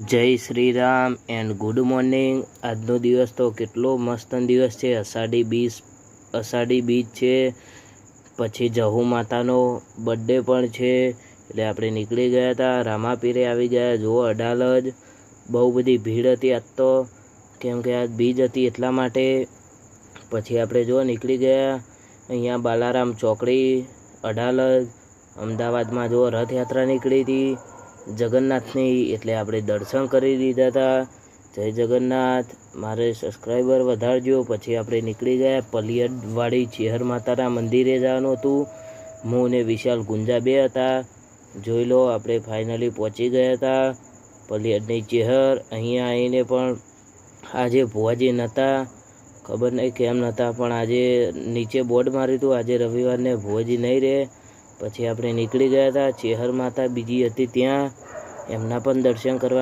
જય Shri Ram and good morning. આજનો દિવસ તો કેટલો મસ્ત દિવસ છે। અષાઢી બીજ છે, પછી જહુ માતાનો બર્થડે પણ છે, એટલે આપણે નીકળી ગયા હતા। રામાપીરે આવી ગયા। જો અડાલજ બહુ બધી ભીડ હતી આજ તો, કેમ કે આજ બીજ હતી એટલા માટે। પછી આપણે જો નીકળી ગયા અહીંયા બાલારામ ચોકડી અડાલજ। અમદાવાદમાં જો રથયાત્રા નીકળી હતી જગન્નાથની, એટલે આપણે દર્શન કરી લીધા હતા। જય જગન્નાથ। મારે સબસ્ક્રાઈબર વધારજો। પછી આપણે નીકળી ગયા પલિયડવાળી ચેહર માતાના મંદિરે જવાનું હતું। હું ને વિશાલ ગુંજા બે હતા। જોઈ લો આપણે ફાઇનલી પહોંચી ગયા હતા પલિયડની ચેહર। અહીંયા આવીને પણ આજે ભુવાજી નહોતા, ખબર નહીં કેમ નહોતા, પણ આજે નીચે બોર્ડ માર્યું હતું આજે રવિવારને ભુવાજી નહીં રહે। પછી આપણે નીકળી ગયા હતા। ચેહર માતા બીજી હતી ત્યાં, એમના પણ દર્શન કરવાના।